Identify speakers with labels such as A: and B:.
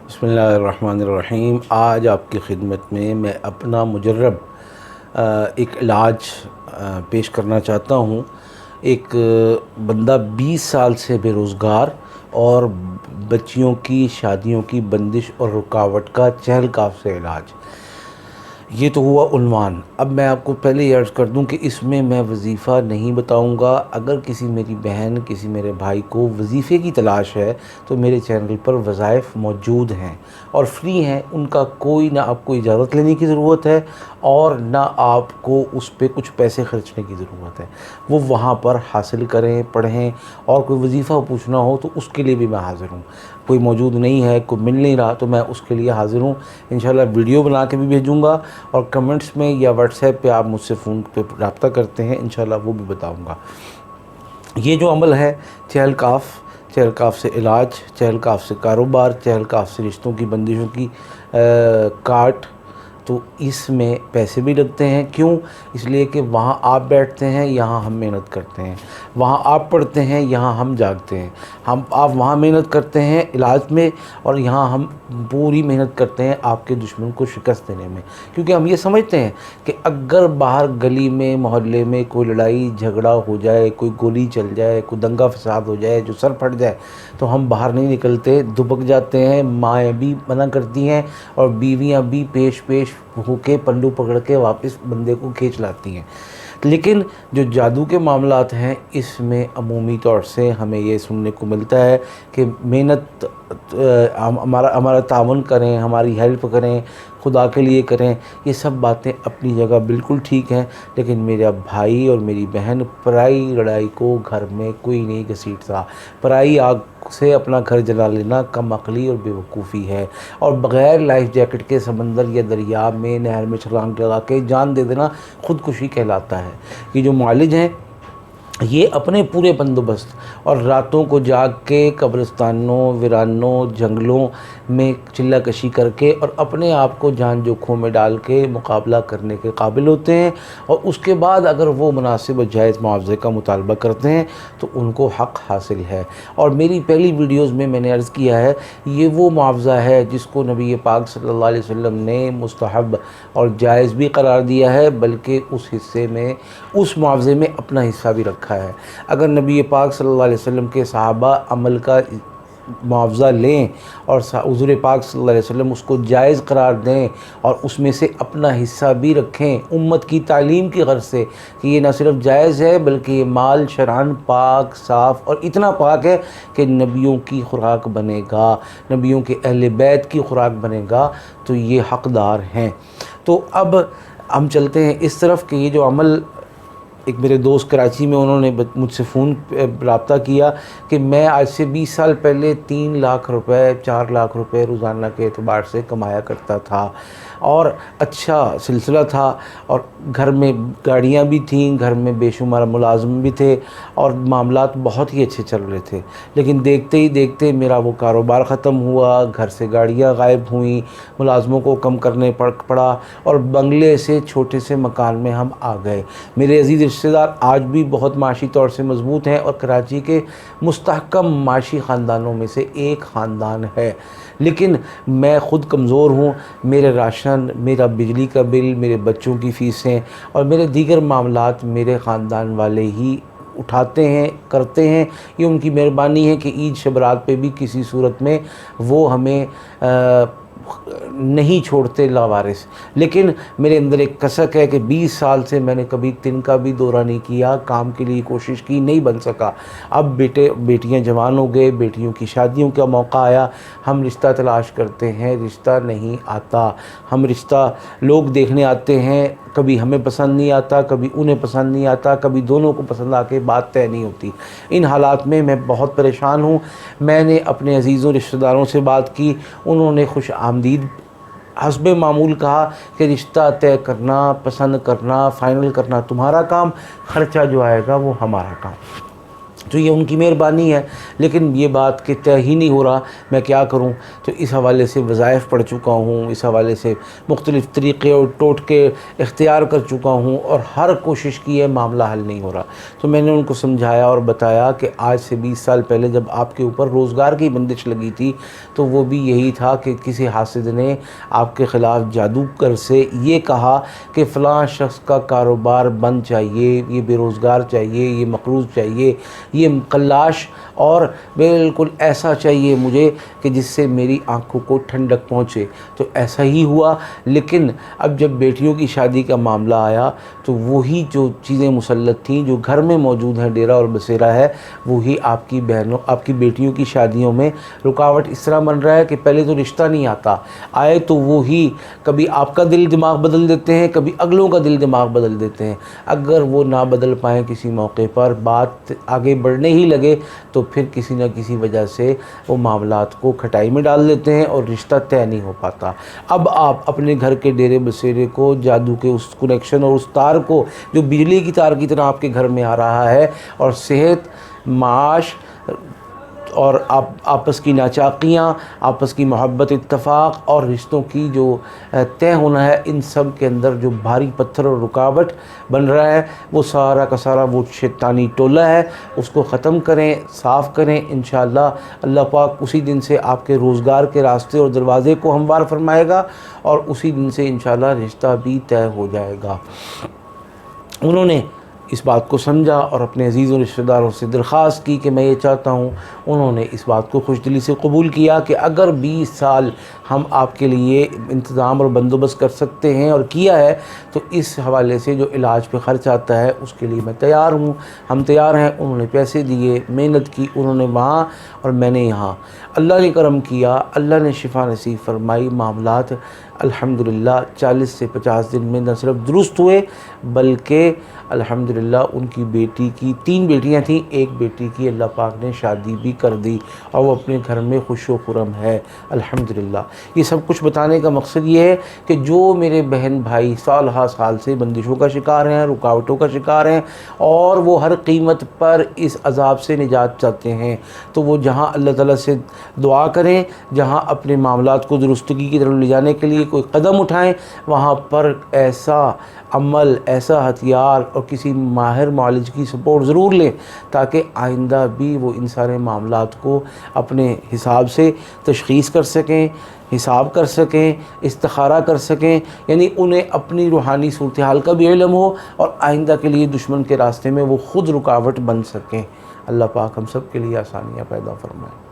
A: بسم اللہ الرحمن الرحیم۔ آج آپ کی خدمت میں اپنا مجرب ایک علاج پیش کرنا چاہتا ہوں۔ ایک بندہ 20 سال سے بے روزگار اور بچیوں کی شادیوں کی بندش اور رکاوٹ کا چہل قاف سے علاج، یہ تو ہوا عنوان۔ اب میں آپ کو پہلے یہ عرض کر دوں کہ اس میں وظیفہ نہیں بتاؤں گا۔ اگر کسی میری بہن، کسی میرے بھائی کو وظیفے کی تلاش ہے تو میرے چینل پر وظائف موجود ہیں اور فری ہیں، ان کا کوئی نہ آپ کو اجازت لینے کی ضرورت ہے اور نہ آپ کو اس پہ کچھ پیسے خرچنے کی ضرورت ہے۔ وہ وہاں پر حاصل کریں، پڑھیں، اور کوئی وظیفہ پوچھنا ہو تو اس کے لیے بھی میں حاضر ہوں۔ کوئی موجود نہیں ہے، کوئی مل نہیں رہا تو میں اس کے لیے حاضر ہوں۔ انشاءاللہ ویڈیو بنا کے بھی بھیجوں گا، اور کمنٹس میں یا واٹس ایپ پہ آپ مجھ سے فون پہ رابطہ کرتے ہیں، انشاءاللہ وہ بھی بتاؤں گا۔ یہ جو عمل ہے چہل قاف سے علاج، چہل قاف سے کاروبار، چہل قاف سے رشتوں کی بندشوں کی کاٹ، تو اس میں پیسے بھی لگتے ہیں۔ کیوں؟ اس لیے کہ وہاں آپ بیٹھتے ہیں، یہاں ہم محنت کرتے ہیں۔ وہاں آپ پڑھتے ہیں، یہاں ہم جاگتے ہیں۔ آپ وہاں محنت کرتے ہیں علاج میں، اور یہاں ہم پوری محنت کرتے ہیں آپ کے دشمن کو شکست دینے میں۔ کیونکہ ہم یہ سمجھتے ہیں کہ اگر باہر گلی میں، محلے میں کوئی لڑائی جھگڑا ہو جائے، کوئی گولی چل جائے، کوئی دنگا فساد ہو جائے، جو سر پھٹ جائے، تو ہم باہر نہیں نکلتے، دبک جاتے ہیں۔ مائیں بھی منع کرتی ہیں اور بیویاں بھی پیش ہو کے پلو پکڑ کے واپس بندے کو کھینچ لاتی ہیں۔ لیکن جو جادو کے معاملات ہیں، اس میں عمومی طور سے ہمیں یہ سننے کو ملتا ہے کہ محنت، ہمارا تعاون کریں، ہماری ہیلپ کریں، خدا کے لیے کریں، یہ سب باتیں اپنی جگہ بالکل ٹھیک ہیں۔ لیکن میرا بھائی اور میری بہن، پرائی لڑائی کو گھر میں کوئی نہیں گھسیٹتا۔ پرائی آگ سے اپنا گھر جلا لینا کم عقلی اور بے وقوفی ہے، اور بغیر لائف جیکٹ کے سمندر یا دریا میں، نہر میں چھلانگ لگا کے جان دے دینا خودکشی کہلاتا ہے۔ یہ جو معالج ہیں، یہ اپنے پورے بندوبست اور راتوں کو جاگ کے قبرستانوں، ویرانوں، جنگلوں میں چلہ کشی کر کے اور اپنے آپ کو جان جوکھوں میں ڈال کے مقابلہ کرنے کے قابل ہوتے ہیں، اور اس کے بعد اگر وہ مناسب و جائز معاوضے کا مطالبہ کرتے ہیں تو ان کو حق حاصل ہے۔ اور میری پہلی ویڈیوز میں نے عرض کیا ہے، یہ وہ معاوضہ ہے جس کو نبی پاک صلی اللہ علیہ وسلم نے مستحب اور جائز بھی قرار دیا ہے، بلکہ اس حصے میں، اس معاوضے میں اپنا حصہ بھی رکھا ہے۔ اگر نبی پاک صلی اللہ علیہ وسلم کے صحابہ عمل کا معاوضہ لیں اور حضور پاک صلی اللہ علیہ وسلم اس کو جائز قرار دیں اور اس میں سے اپنا حصہ بھی رکھیں، امت کی تعلیم کی غرض سے کہ یہ نہ صرف جائز ہے بلکہ یہ مال شرعاً پاک، صاف اور اتنا پاک ہے کہ نبیوں کی خوراک بنے گا، نبیوں کے اہل بیت کی خوراک بنے گا، تو یہ حقدار ہیں۔ تو اب ہم چلتے ہیں اس طرف کہ یہ جو عمل، ایک میرے دوست کراچی میں، انہوں نے مجھ سے فون پہ رابطہ کیا کہ میں آج سے 20 سال پہلے 3 لاکھ روپے، 4 لاکھ روپے روزانہ کے اعتبار سے کمایا کرتا تھا، اور اچھا سلسلہ تھا، اور گھر میں گاڑیاں بھی تھیں، گھر میں بے شمار ملازم بھی تھے، اور معاملات بہت ہی اچھے چل رہے تھے۔ لیکن دیکھتے ہی دیکھتے میرا وہ کاروبار ختم ہوا، گھر سے گاڑیاں غائب ہوئیں، ملازموں کو کم کرنے پڑا، اور بنگلے سے چھوٹے سے مکان میں ہم آ گئے۔ میرے عزیز رشتہ دار آج بھی بہت معاشی طور سے مضبوط ہیں، اور کراچی کے مستحکم معاشی خاندانوں میں سے ایک خاندان ہے، لیکن میں خود کمزور ہوں۔ میرے راشن، میرا بجلی کا بل، میرے بچوں کی فیسیں اور میرے دیگر معاملات میرے خاندان والے ہی اٹھاتے ہیں، کرتے ہیں۔ یہ ان کی مہربانی ہے کہ عید شبرات پہ بھی کسی صورت میں وہ ہمیں نہیں چھوڑتے لاوارث۔ لیکن میرے اندر ایک کسک ہے کہ 20 سال سے میں نے کبھی تن کا بھی دورہ نہیں کیا، کام کے لیے کوشش کی، نہیں بن سکا۔ اب بیٹیاں جوان ہو گئے، بیٹیوں کی شادیوں کا موقع آیا، ہم رشتہ تلاش کرتے ہیں، رشتہ نہیں آتا۔ ہم رشتہ لوگ دیکھنے آتے ہیں، کبھی ہمیں پسند نہیں آتا، کبھی انہیں پسند نہیں آتا، کبھی دونوں کو پسند آ کے بات طے نہیں ہوتی۔ ان حالات میں بہت پریشان ہوں۔ میں نے اپنے عزیزوں رشتہ داروں سے بات کی، انہوں نے خوش آمدید حسب معمول کہا کہ رشتہ طے کرنا، پسند کرنا، فائنل کرنا تمہارا کام، خرچہ جو آئے گا وہ ہمارا کام۔ تو یہ ان کی مہربانی ہے، لیکن یہ بات کہ طے ہی نہیں ہو رہا، میں کیا کروں؟ تو اس حوالے سے وظائف پڑھ چکا ہوں، اس حوالے سے مختلف طریقے اور ٹوٹکے اختیار کر چکا ہوں، اور ہر کوشش کی ہے، معاملہ حل نہیں ہو رہا۔ تو میں نے ان کو سمجھایا اور بتایا کہ آج سے 20 سال پہلے جب آپ کے اوپر روزگار کی بندش لگی تھی تو وہ بھی یہی تھا کہ کسی حاسد نے آپ کے خلاف جادوگر سے یہ کہا کہ فلاں شخص کا کاروبار بند چاہیے، یہ بے روزگار چاہیے، یہ مقروض چاہیے، یہ قلاش، اور بالکل ایسا چاہیے مجھے کہ جس سے میری آنکھوں کو ٹھنڈک پہنچے۔ تو ایسا ہی ہوا، لیکن اب جب بیٹیوں کی شادی کا معاملہ آیا تو وہی جو چیزیں مسلط تھیں جو گھر میں موجود ہیں، ڈیرہ اور بسیرا ہے، وہی آپ کی بہنوں، آپ کی بیٹیوں کی شادیوں میں رکاوٹ اس طرح بن رہا ہے کہ پہلے تو رشتہ نہیں آتا، آئے تو وہی کبھی آپ کا دل دماغ بدل دیتے ہیں، کبھی اگلوں کا دل دماغ بدل دیتے ہیں۔ اگر وہ نہ بدل پائیں کسی موقع پر، بات آگے بڑھنے ہی لگے تو پھر کسی نہ کسی وجہ سے وہ معاملات کو کھٹائی میں ڈال دیتے ہیں اور رشتہ طے نہیں ہو پاتا۔ اب آپ اپنے گھر کے ڈیرے بسیرے کو، جادو کے اس کنیکشن اور اس تار کو جو بجلی کی تار کی طرح آپ کے گھر میں آ رہا ہے، اور صحت، معاش اور آپس کی ناچاقیاں، آپس کی محبت، اتفاق اور رشتوں کی جو طے ہونا ہے، ان سب کے اندر جو بھاری پتھر اور رکاوٹ بن رہا ہے، وہ سارا کا سارا وہ شیطانی ٹولہ ہے، اس کو ختم کریں، صاف کریں۔ انشاءاللہ اللہ پاک اسی دن سے آپ کے روزگار کے راستے اور دروازے کو ہموار فرمائے گا، اور اسی دن سے انشاءاللہ رشتہ بھی طے ہو جائے گا۔ انہوں نے اس بات کو سمجھا اور اپنے عزیز و رشتہ داروں سے درخواست کی کہ میں یہ چاہتا ہوں۔ انہوں نے اس بات کو خوش دلی سے قبول کیا کہ اگر 20 سال ہم آپ کے لیے انتظام اور بندوبست کر سکتے ہیں اور کیا ہے، تو اس حوالے سے جو علاج پہ خرچ آتا ہے اس کے لیے میں تیار ہوں، ہم تیار ہیں۔ انہوں نے پیسے دیے، محنت کی، انہوں نے وہاں اور میں نے یہاں، اللہ نے کرم کیا، اللہ نے شفا نصیب فرمائی، معاملات الحمدللہ 40 سے 50 دن میں نہ صرف درست ہوئے، بلکہ الحمدللہ ان کی بیٹی کی 3 بیٹیاں تھیں، ایک بیٹی کی اللہ پاک نے شادی بھی کر دی، اور وہ اپنے گھر میں خوش و خرم ہے الحمدللہ۔ یہ سب کچھ بتانے کا مقصد یہ ہے کہ جو میرے بہن بھائی سال ہا سال سے بندشوں کا شکار ہیں، رکاوٹوں کا شکار ہیں، اور وہ ہر قیمت پر اس عذاب سے نجات چاہتے ہیں، تو وہ جہاں اللہ تعالیٰ سے دعا کریں، جہاں اپنے معاملات کو درستگی کی طرف لے جانے کے لیے کوئی قدم اٹھائیں، وہاں پر ایسا عمل، ایسا ہتھیار اور کسی ماہر معالج کی سپورٹ ضرور لیں، تاکہ آئندہ بھی وہ ان سارے معاملات کو اپنے حساب سے تشخیص کر سکیں، حساب کر سکیں، استخارہ کر سکیں، یعنی انہیں اپنی روحانی صورتحال کا بھی علم ہو، اور آئندہ کے لیے دشمن کے راستے میں وہ خود رکاوٹ بن سکیں۔ اللہ پاک ہم سب کے لیے آسانیاں پیدا فرمائے۔